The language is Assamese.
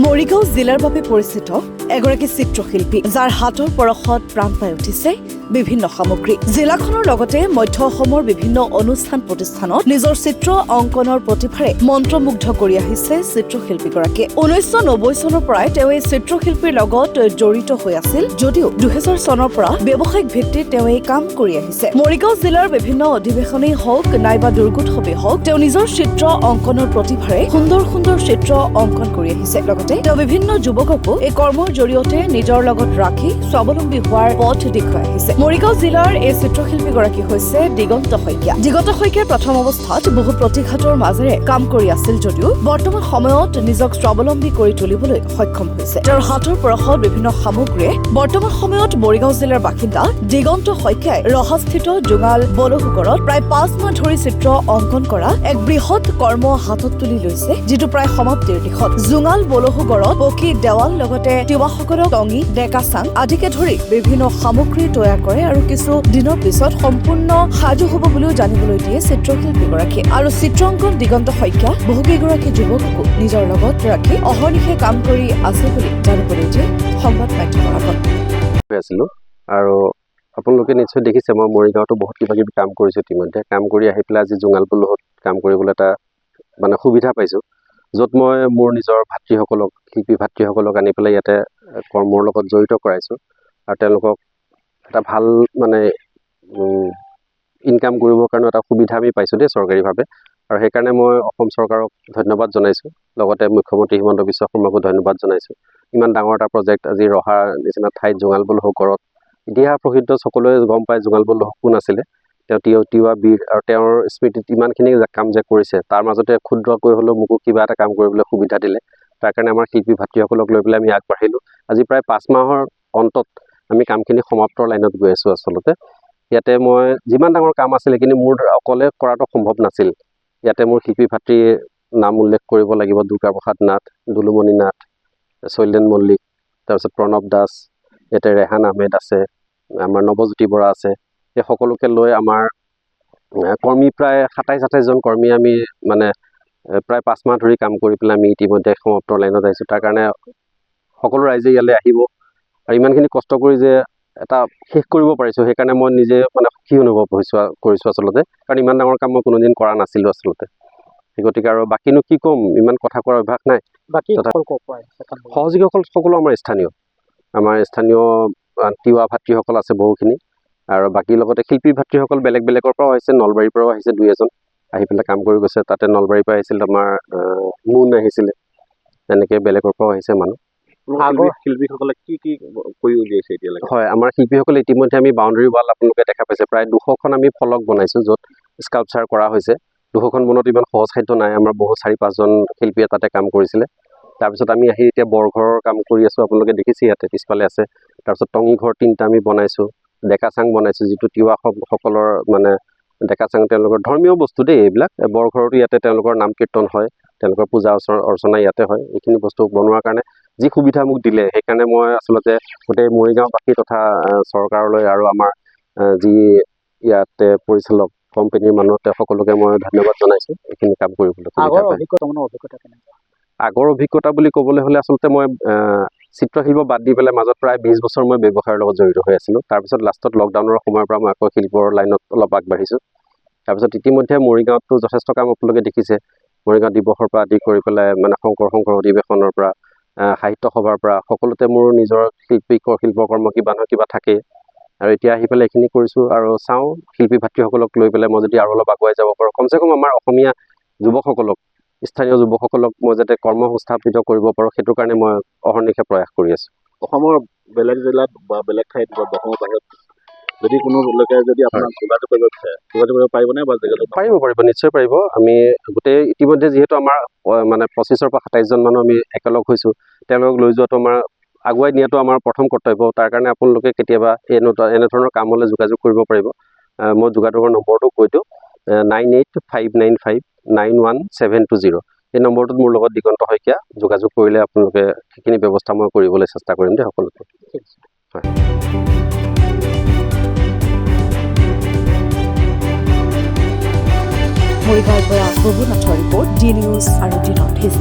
মৰিগাঁও জিলাৰ বাবে পৰিচিত এগৰাকী চিত্ৰশিল্পী যাৰ হাতৰ পৰশত প্ৰাণ পাই উঠিছে বিভিন্ন সামগ্ৰী। জিলাখনৰ লগতে মধ্য অসমৰ বিভিন্ন অনুষ্ঠান প্ৰতিষ্ঠানত নিজৰ চিত্ৰ অংকনৰ প্ৰতিভাৰে মন্ত্ৰমুগ্ধ কৰি আহিছে চিত্ৰশিল্পীগৰাকীয়ে। 1990 চনৰ পৰাই তেওঁ এই চিত্ৰশিল্পীৰ লগত জড়িত হৈ আছিল যদিও 2000 চনৰ পৰা ব্যৱসায়িক ভিত্তিত তেওঁ এই কাম কৰি আহিছে। মৰিগাঁও জিলাৰ বিভিন্ন অধিৱেশনেই হওক নাইবা দুৰ্গোৎসৱেই হওক তেওঁ নিজৰ চিত্ৰ অংকনৰ প্ৰতিভাৰে সুন্দৰ সুন্দৰ চিত্ৰ অংকন কৰি আহিছে। লগতে তেওঁ বিভিন্ন যুৱককো এই কৰ্মৰ জৰিয়তে নিজৰ লগত ৰাখি স্বাৱলম্বী হোৱাৰ পথ দেখুৱাই আহিছে। মৰিগাঁও জিলাৰ এই চিত্ৰশিল্পীগৰাকী হৈছে দিগন্ত শইকীয়া। দিগন্ত শইকীয়াই প্ৰথম অৱস্থাত বহু প্ৰতিঘাতৰ মাজেৰে কাম কৰি আছিল যদিও বৰ্তমান সময়ত নিজক স্বাৱলম্বী কৰি তুলিবলৈ সক্ষম হৈছে। তেওঁৰ হাতৰ পৰশত বিভিন্ন সামগ্ৰীয়ে বৰ্তমান সময়ত মৰিগাঁও জিলাৰ বাসিন্দা দিগন্ত শইকীয়াই ৰহাস্থিত জোঙাল বলহুগড়ত প্ৰায় 5 মাহ ধৰি চিত্ৰ অংকন কৰা এক বৃহৎ কৰ্ম হাতত তুলি লৈছে, যিটো প্ৰায় সমাপ্তিৰ দিশত। জোঙাল বলহুগড়ত পকী দেৱাল লগতে তিৱাসকলক টঙি ডেকা চাং আদিকে ধৰি বিভিন্ন সামগ্ৰী তৈয়াৰ কৰে আৰু কিছু দিনৰ পিছত সম্পূৰ্ণ সাজু হ'ব বুলিও জানিবলৈ দিয়ে চিত্ৰশিল্পীগৰাকীয়ে। আৰু চিত্ৰাংকন দিগন্ত শইকীয়া বহুকেইগৰাকী যুৱককো নিজৰ লগত ৰাখি অহৰ্নিশে কাম কৰি আছে বুলি জানিবলৈ দিয়ে সংবাদ মাধ্যমৰ আগত। আৰু আপোনালোকে নিশ্চয় দেখিছে মই মৰিগাঁৱতো বহুত কিবা কিবি কাম কৰিছোঁ। ইতিমধ্যে কাম কৰি আহি পেলাই আজি জোঙাল বলহত কাম কৰিবলৈ এটা সুবিধা পাইছোঁ, য'ত মই মোৰ নিজৰ ভাতৃসকলক শিল্পী ভাতৃসকলক আনি পেলাই ইয়াতে কৰ্মৰ লগত জড়িত কৰাইছোঁ আৰু তেওঁলোকক এটা ভাল ইনকাম কৰিবৰ কাৰণে এটা সুবিধা আমি পাইছোঁ দেই চৰকাৰীভাৱে। আৰু সেইকাৰণে মই অসম চৰকাৰক ধন্যবাদ জনাইছোঁ, লগতে মুখ্যমন্ত্ৰী হিমন্ত বিশ্ব শৰ্মাকো ধন্যবাদ জনাইছোঁ। ইমান ডাঙৰ এটা প্ৰজেক্ট আজি ৰহাৰ নিচিনা ঠাইত জোঙাল বলহুগড়ত ইতিহাস প্ৰসিদ্ধ সকলোৱে গম পায় জোঙাল বলহু কোন আছিলে। তেওঁ তিৱা বীৰ আৰু তেওঁৰ স্মৃতিত ইমানখিনি কাম যে কৰিছে তাৰ মাজতে ক্ষুদ্ৰকৈ হ'লেও মোকো কিবা এটা কাম কৰিবলৈ সুবিধা দিলে। তাৰ কাৰণে আমাৰ শিল্পী ভাতৃসকলক লৈ পেলাই আমি আগবাঢ়িলোঁ। আজি প্ৰায় 5 মাহৰ অন্তত আমি কামখিনি সমাপ্তৰ লাইনত গৈ আছোঁ। আচলতে ইয়াতে মই যিমান ডাঙৰ কাম আছিলে কিন্তু মোৰ অকলে কৰাটো সম্ভৱ নাছিল। ইয়াতে মোৰ শিল্পী ভাতৃৰ নাম উল্লেখ কৰিব লাগিব: দুৰ্গা প্ৰসাদ নাথ, দুলুমণি নাথ, শৈলেন মল্লিক, তাৰপিছত প্ৰণৱ দাস, ইয়াতে ৰেহান আহমেদ আছে, আমাৰ নৱজ্যোতি বৰা আছে। এই সকলোকে লৈ আমাৰ কৰ্মী প্ৰায় 27-28 জন কৰ্মী আমি প্ৰায় 5 মাহ ধৰি কাম কৰি পেলাই আমি ইতিমধ্যে সমাপ্তৰ লাইনত আহিছোঁ। তাৰ কাৰণে সকলো ৰাইজে ইয়ালৈ আহিব আৰু ইমানখিনি কষ্ট কৰি যে এটা শেষ কৰিব পাৰিছোঁ সেইকাৰণে মই নিজে সুখী অনুভৱ কৰিছোঁ আচলতে, কাৰণ ইমান ডাঙৰ কাম মই কোনোদিন কৰা নাছিলোঁ আচলতে। সেই গতিকে আৰু বাকীনো কি ক'ম, ইমান কথা কোৱাৰ অভ্যাস নাই। সহযোগীসকল সকলো আমাৰ স্থানীয় তিৱা ভাতৃসকল আছে বহুখিনি, আৰু বাকী লগতে শিল্পী ভাতৃসকল বেলেগ বেলেগৰ পৰাও আহিছে, নলবাৰীৰ পৰাও আহিছে 2-এজন আহি পেলাই কাম কৰি গৈছে। তাতে নলবাৰীৰ পৰা আহিছিল আমাৰ মুন আহিছিলে, তেনেকৈ বেলেগৰ পৰাও আহিছে মানুহ। শিল্পীসকলে কি কৰি উলিয়াইছে এতিয়ালৈকে? হয়, আমাৰ শিল্পীসকলে ইতিমধ্যে আমি বাউণ্ডেৰী ৱাল আপোনালোকে দেখা পাইছে, প্ৰায় 200খন আমি ফলক বনাইছোঁ য'ত স্কাল্পচাৰ কৰা হৈছে। 200খন বনোৱাত ইমান সহজ সাধ্য নাই, আমাৰ বহু 4-5জন শিল্পীয়ে তাতে কাম কৰিছিলে। তাৰপিছত আমি আহি এতিয়া বৰঘৰৰ কাম কৰি আছোঁ, আপোনালোকে দেখিছে ইয়াতে পিছফালে আছে। তাৰপিছত টঙি ঘৰ 3টা আমি বনাইছোঁ, ডেকা চাং বনাইছোঁ, যিটো তিৱাসকলৰ ডেকা চাং তেওঁলোকৰ ধৰ্মীয় বস্তু দেই এইবিলাক। বৰঘৰতো ইয়াতে তেওঁলোকৰ নাম কীৰ্তন হয়, তেওঁলোকৰ পূজা অৰ্চনা ইয়াতে হয়। এইখিনি বস্তু বনোৱাৰ কাৰণে যি সুবিধা মোক দিলে সেইকাৰণে মই আচলতে গোটেই মৰিগাঁওবাসী তথা চৰকাৰলৈ আৰু আমাৰ যি ইয়াতে পৰিচালক কোম্পানীৰ মানুহ সকলোকে মই ধন্যবাদ জনাইছোঁ এইখিনি কাম কৰিবলৈ। আগৰ অভিজ্ঞতা বুলি ক'বলৈ হ'লে আচলতে মই চিত্ৰশিল্প বাদ দি পেলাই মাজত প্ৰায় 20 বছৰ মই ব্যৱসায়ৰ লগত জড়িত হৈ আছিলোঁ। তাৰপিছত লাষ্টত লকডাউনৰ সময়ৰ পৰা মই আকৌ শিল্পৰ লাইনত অলপ আগবাঢ়িছোঁ। তাৰপিছত ইতিমধ্যে মৰিগাঁৱতো যথেষ্ট কাম আপোনালোকে দেখিছে। মৰিগাঁও দিৱসৰ পৰা আদি কৰি পেলাই শংকৰ অধিৱেশনৰ পৰা সাহিত্য সভাৰ পৰা সকলোতে মোৰ নিজৰ শিল্পকৰ্ম কিবা নহয় কিবা থাকেই। আৰু এতিয়া আহি পেলাই এইখিনি কৰিছোঁ আৰু চাওঁ শিল্পী ভাতৃসকলক লৈ পেলাই মই যদি আৰু অলপ আগুৱাই যাব পাৰোঁ, কমচে কম আমাৰ অসমীয়া যুৱকসকলক, স্থানীয় যুৱকসকলক মই যাতে কৰ্মসংস্থাপিত কৰিব পাৰোঁ সেইটোৰ কাৰণে মই অহৰ্নিশে প্ৰয়াস কৰি আছোঁ। অসমৰ বেলেগ জিলাত বা বেলেগ ঠাইত বা অসমৰ বাহিৰত যদি কোনো লোকে যদি আপোনাক যোগাযোগ কৰিব বিচাৰে, যোগাযোগ কৰিব পাৰিবনে? বা পাৰিব, নিশ্চয় পাৰিব। আমি গোটেই ইতিমধ্যে যিহেতু আমাৰ 25-ৰ পৰা 27জন মানুহ আমি একেলগ হৈছোঁ, তেওঁলোকক লৈ যোৱাটো আমাৰ আগুৱাই নিয়াটো আমাৰ প্ৰথম কৰ্তব্য। তাৰ কাৰণে আপোনালোকে কেতিয়াবা এনেধৰণৰ কাম হ'লে যোগাযোগ কৰিব পাৰিব। মই যোগাযোগৰ নম্বৰটো কৈ দিওঁ: 9859959170। এই নম্বৰটোত মোৰ লগত দিগন্ত শইকীয়া, যোগাযোগ কৰিলে আপোনালোকে সেইখিনি ব্যৱস্থা মই কৰিবলৈ চেষ্টা কৰিম দেই সকলোকে। হয়। মৰিগাঁৱৰ পৰা প্ৰভুনাথৰ ৰিপৰ্ট, ডি নিউজ আৰু ডি নৰ্থ ইষ্ট।